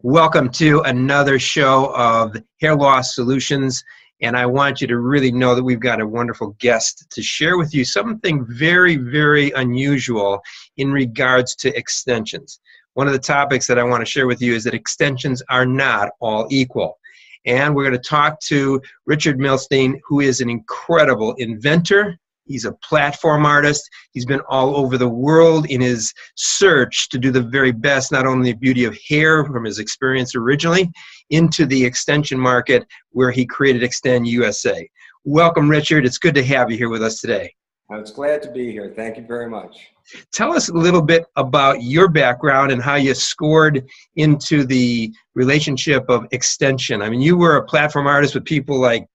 Welcome to another show of Hair Loss Solutions. And I want you to really know that we've got a wonderful guest to share with you something very, very unusual in regards to extensions. One of the topics that I want to share with you is that extensions are not all equal. And we're going to talk to Richard Millstein, who is an incredible inventor. He's a platform artist. He's been all over the world in his search to do the very best, not only the beauty of hair from his experience originally, into the extension market where he created ExtendUSA. Welcome, Richard. It's good to have you here with us today. I was glad to be here. Thank you very much. Tell us a little bit about your background and how you scored into the relationship of extension. I mean, you were a platform artist with people like,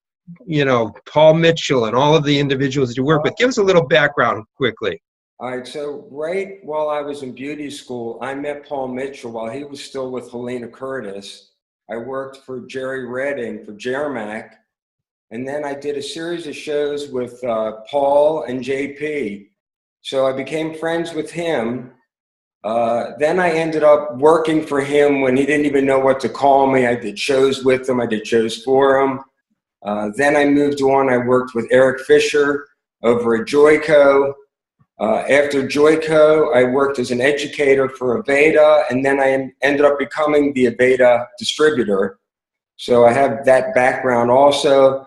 you know, Paul Mitchell and all of the individuals that you work with. Give us a little background quickly. All right, so right while I was in beauty school, I met Paul Mitchell while he was still with Helena Curtis. I worked for Jerry Redding for Jermac, and then I did a series of shows with Paul and JP. So I became friends with him. Then I ended up working for him when he didn't even know what to call me. I did shows with him. I did shows for him. Then I moved on. I worked with Eric Fisher over at Joico. After Joico, I worked as an educator for Aveda, and then I ended up becoming the Aveda distributor. So I have that background also.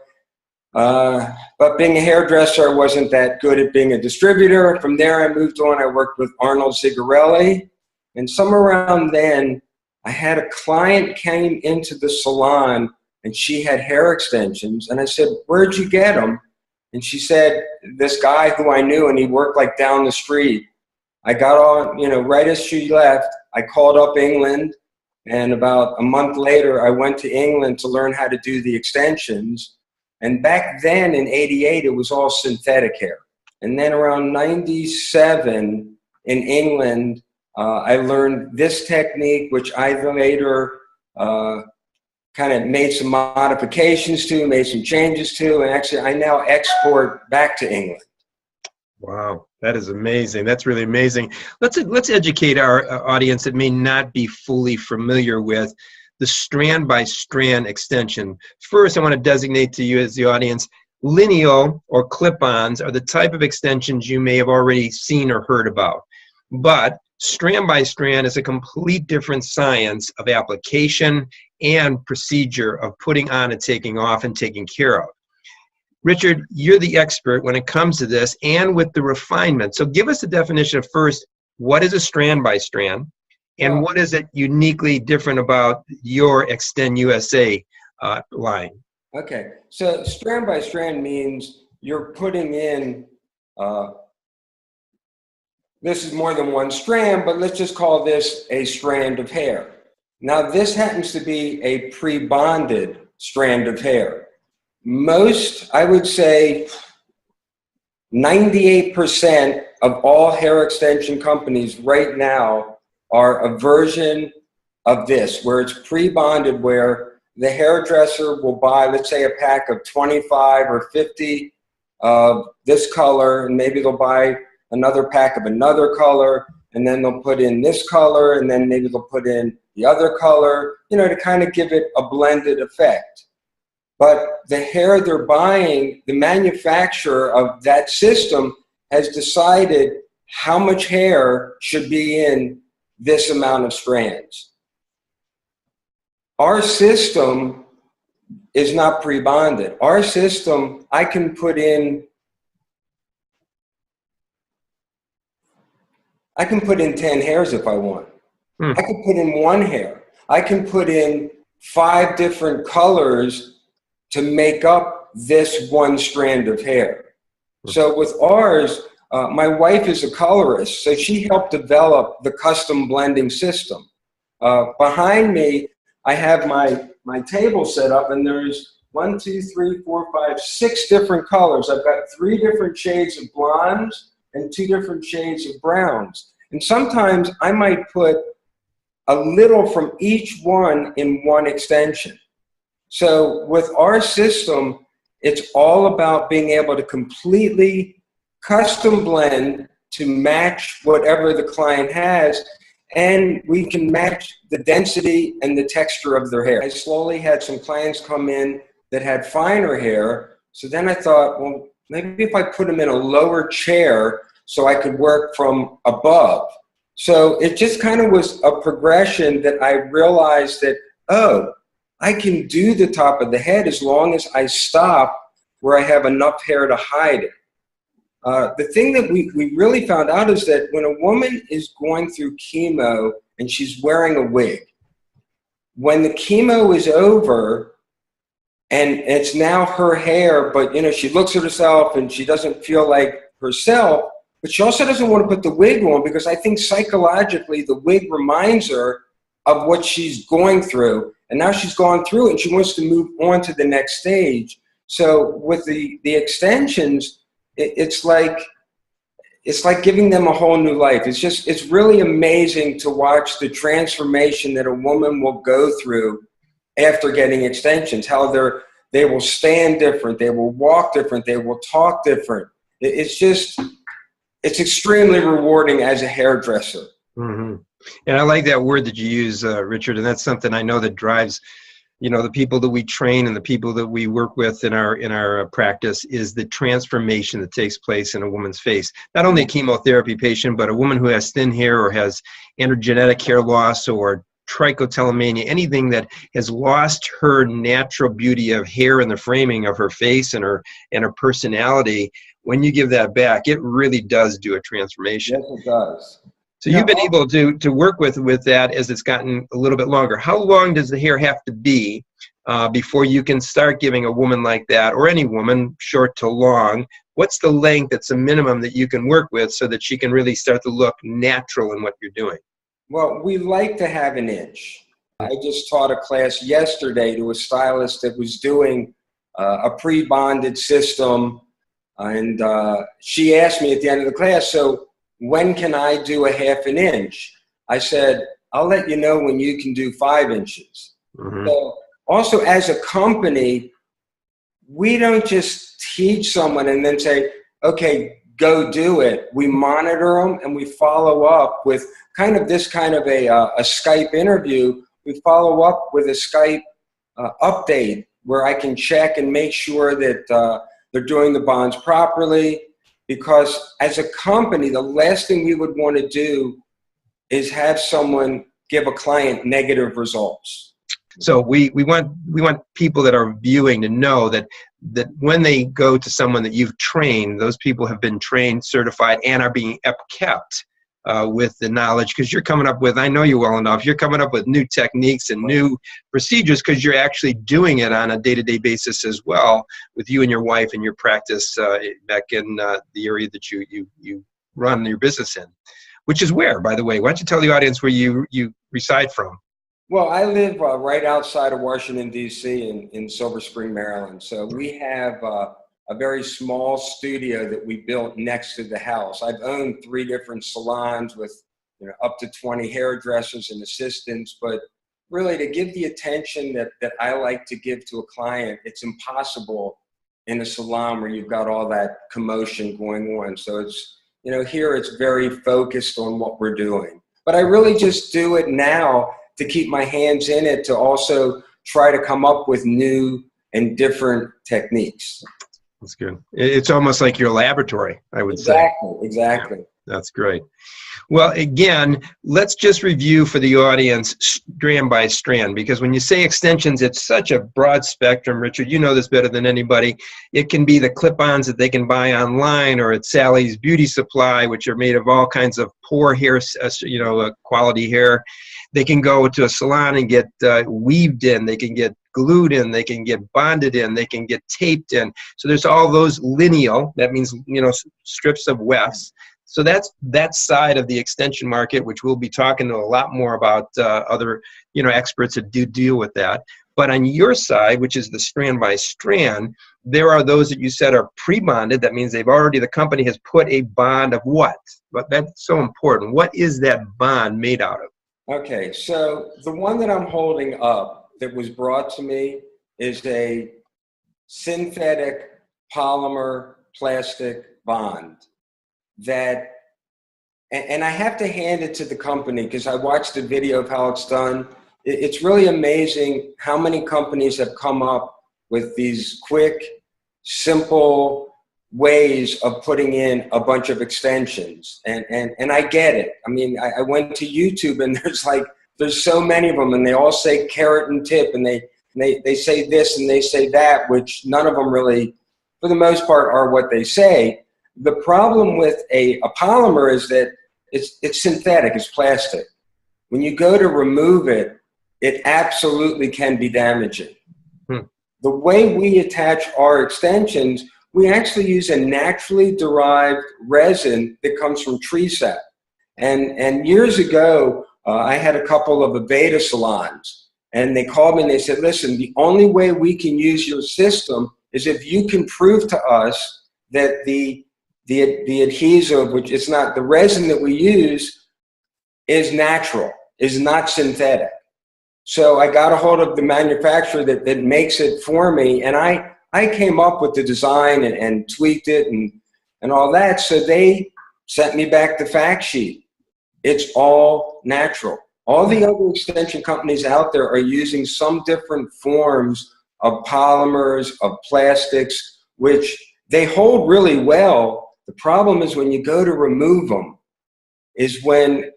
But being a hairdresser, I wasn't that good at being a distributor. From there, I moved on. I worked with Arnold Zigarelli. And somewhere around then, I had a client came into the salon, and she had hair extensions. And I said, "Where'd you get them?" And she said, "This guy who I knew, and he worked like down the street." I got on, you know, right as she left, I called up England. And about a month later, I went to England to learn how to do the extensions. And back then in '88, it was all synthetic hair. And then around '97 in England, I learned this technique, which I later kind of made some modifications to, made some changes to, and actually I now export back to England. Wow, that is amazing. That's really amazing. Let's educate our audience that may not be fully familiar with the strand-by-strand extension. First, I want to designate to you as the audience, lineal or clip-ons are the type of extensions you may have already seen or heard about. But strand-by-strand is a complete different science of application and procedure of putting on and taking off and taking care of. Richard, you're the expert when it comes to this and with the refinement. So give us a definition of first, what is a strand-by-strand? And what is it uniquely different about your ExtendUSA line? Okay, so strand by strand means you're putting in, this is more than one strand, but let's just call this a strand of hair. Now this happens to be a pre-bonded strand of hair. Most, I would say 98% of all hair extension companies right now are a version of this, where it's pre-bonded, where the hairdresser will buy, let's say, a pack of 25 or 50 of this color, and maybe they'll buy another pack of another color, and then they'll put in this color, and then maybe they'll put in the other color, you know, to kind of give it a blended effect. But the hair they're buying, the manufacturer of that system has decided how much hair should be in this amount of strands. Our system is not pre-bonded. Our system, I can put in 10 hairs if I want. I can put in one hair. I can put in 5 different colors to make up this one strand of hair. So with ours, my wife is a colorist, so she helped develop the custom blending system. Behind me, I have my table set up, and there's 1, 2, 3, 4, 5, 6 different colors. I've got 3 different shades of blondes and 2 different shades of browns. And sometimes I might put a little from each one in one extension. So with our system, it's all about being able to completely custom blend to match whatever the client has. and we can match the density and the texture of their hair. I slowly had some clients come in that had finer hair. So then I thought, well, maybe if I put them in a lower chair so I could work from above. So it just kind of was a progression that I realized that, oh, I can do the top of the head as long as I stop where I have enough hair to hide it. The thing that we really found out is that when a woman is going through chemo and she's wearing a wig, when the chemo is over and it's now her hair, but you know, she looks at herself and she doesn't feel like herself, but she also doesn't want to put the wig on because I think psychologically the wig reminds her of what she's going through. And now she's gone through it and she wants to move on to the next stage. So with the extensions, it's like giving them a whole new life. It's really amazing to watch the transformation that a woman will go through after getting extensions, how they will stand different, they will walk different, they will talk different. It's extremely rewarding as a hairdresser. Mm-hmm. And I like that word that you use, Richard, and that's something I know that drives, you know, the people that we train and the people that we work with in our practice is the transformation that takes place in a woman's face. Not only a chemotherapy patient, but a woman who has thin hair or has androgenetic hair loss or trichotillomania, anything that has lost her natural beauty of hair and the framing of her face and her personality. When you give that back, it really does do a transformation. Yes, it does. So you've been able to work with that as it's gotten a little bit longer. How long does the hair have to be before you can start giving a woman like that, or any woman, short to long? What's the length that's a minimum that you can work with so that she can really start to look natural in what you're doing? Well, we like to have an inch. I just taught a class yesterday to a stylist that was doing a pre-bonded system, and she asked me at the end of the class, so when can I do a half an inch? I said, I'll let you know when you can do 5 inches. Mm-hmm. So also as a company, we don't just teach someone and then say, okay, go do it. We monitor them and we follow up with kind of a Skype interview. We follow up with a Skype update where I can check and make sure that they're doing the bonds properly. Because as a company, the last thing we would want to do is have someone give a client negative results. So we want people that are viewing to know that when they go to someone that you've trained, those people have been trained, certified, and are being kept with the knowledge, because you're coming up with, I know you well enough, you're coming up with new techniques and new procedures because you're actually doing it on a day-to-day basis as well with you and your wife and your practice back in the area that you run your business in, which is where, by the way, why don't you tell the audience where you reside from? Well, I live right outside of Washington, D.C. in Silver Spring, Maryland. So we have a very small studio that we built next to the house. I've owned 3 different salons with up to 20 hairdressers and assistants, but really to give the attention that I like to give to a client, it's impossible in a salon where you've got all that commotion going on. So it's, here it's very focused on what we're doing. But I really just do it now to keep my hands in it, to also try to come up with new and different techniques. That's good. It's almost like your laboratory, I would say. Exactly. Yeah, that's great. Well, again, let's just review for the audience strand by strand, because when you say extensions, it's such a broad spectrum. Richard, you know this better than anybody. It can be the clip-ons that they can buy online or at Sally's Beauty Supply, which are made of all kinds of pore hair, quality hair. They can go to a salon and get weaved in. They can get glued in. They can get bonded in. They can get taped in. So there's all those lineal. That means strips of wefts. So that's that side of the extension market, which we'll be talking to a lot more about other experts that do deal with that. But on your side, which is the strand by strand, there are those that you said are pre-bonded. That means the company has put a bond of what? But that's so important. What is that bond made out of? Okay, so the one that I'm holding up that was brought to me is a synthetic polymer plastic bond that And I have to hand it to the company because I watched the video of how it's done. It's really amazing how many companies have come up with these quick, simple ways of putting in a bunch of extensions. And I get it. I mean, I went to YouTube and there's so many of them, and they all say carrot and tip, and they say this and they say that, which none of them really, for the most part, are what they say. The problem with a polymer is that it's synthetic, it's plastic. When you go to remove it, it absolutely can be damaging. The way we attach our extensions, we actually use a naturally derived resin that comes from tree sap. And years ago, I had a couple of Aveda salons, and they called me and they said, listen, the only way we can use your system is if you can prove to us that the adhesive, which is not the resin that we use, is natural, is not synthetic. So I got a hold of the manufacturer that makes it for me, and I came up with the design and tweaked it and all that. So they sent me back the fact sheet. It's all natural. All the other extension companies out there are using some different forms of polymers, of plastics, which they hold really well. The problem is when you go to remove them, is when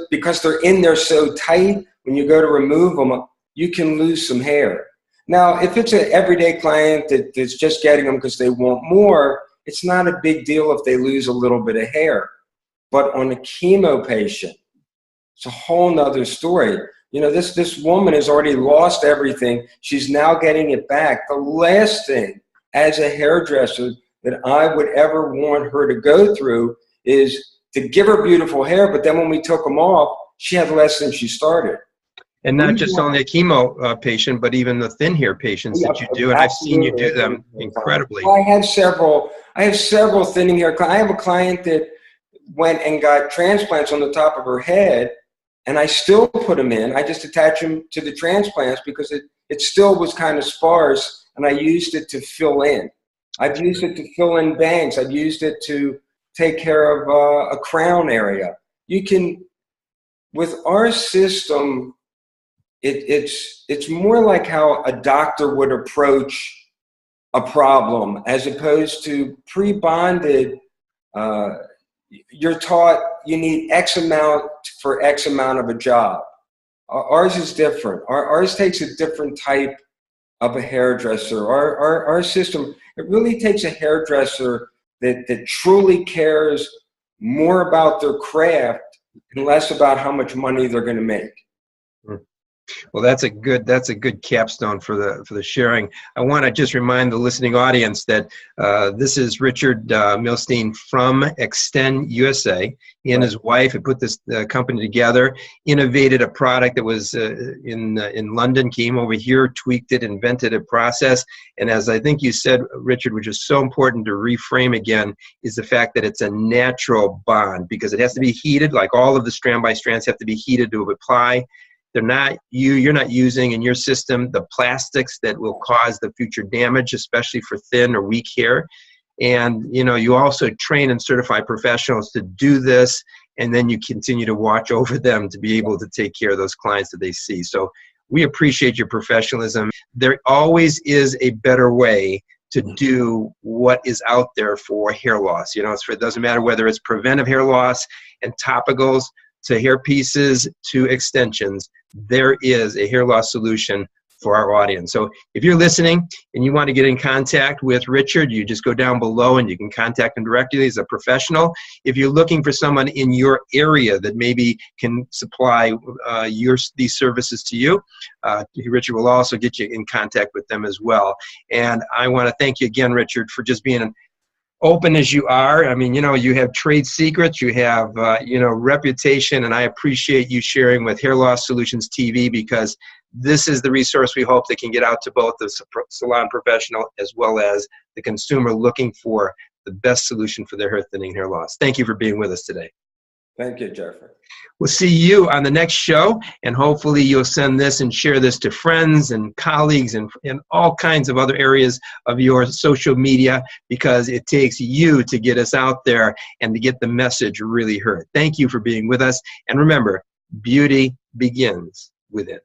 because they're in there so tight, when you go to remove them, you can lose some hair. Now, if it's an everyday client that's just getting them because they want more, it's not a big deal if they lose a little bit of hair. But on a chemo patient, it's a whole nother story. You know, this woman has already lost everything. She's now getting it back. The last thing as a hairdresser that I would ever want her to go through is to give her beautiful hair, but then when we took them off, she had less than she started. And not just only a chemo patient, but even the thin hair patients that you do, and I've seen you do them incredibly. Well, I have several thinning hair clients. I have a client that went and got transplants on the top of her head, and I still put them in. I just attach them to the transplants because it still was kind of sparse, and I used it to fill in. I've used it to fill in bangs. I've used it to take care of a crown area. You can, with our system, it's more like how a doctor would approach a problem as opposed to pre-bonded. You're taught you need X amount for X amount of a job. Ours is different. Ours takes a different type of a hairdresser. Our system, it really takes a hairdresser that truly cares more about their craft and less about how much money they're going to make. Well, that's a good capstone for the sharing. I want to just remind the listening audience that this is Richard Millstein from ExtendUSA. He and his wife had put this company together, innovated a product that was in London, came over here, tweaked it, invented a process. And as I think you said, Richard, which is so important to reframe again, is the fact that it's a natural bond because it has to be heated, like all of the strand-by-strands have to be heated to apply. You're not using in your system the plastics that will cause the future damage, especially for thin or weak hair. And you also train and certify professionals to do this, and then you continue to watch over them to be able to take care of those clients that they see. So we appreciate your professionalism. There always is a better way to do what is out there for hair loss. It doesn't matter whether it's preventive hair loss and topicals to hair pieces to extensions. There is a hair loss solution for our audience. So if you're listening and you want to get in contact with Richard, you just go down below and you can contact him directly as a professional. If you're looking for someone in your area that maybe can supply these services to you, Richard will also get you in contact with them as well. And I want to thank you again, Richard, for just being open as you are. I mean, you have trade secrets, you have, reputation, and I appreciate you sharing with Hair Loss Solutions TV because this is the resource we hope that can get out to both the salon professional as well as the consumer looking for the best solution for their hair thinning, hair loss. Thank you for being with us today. Thank you, Jeffrey. We'll see you on the next show, and hopefully you'll send this and share this to friends and colleagues and all kinds of other areas of your social media, because it takes you to get us out there and to get the message really heard. Thank you for being with us, and remember, beauty begins within.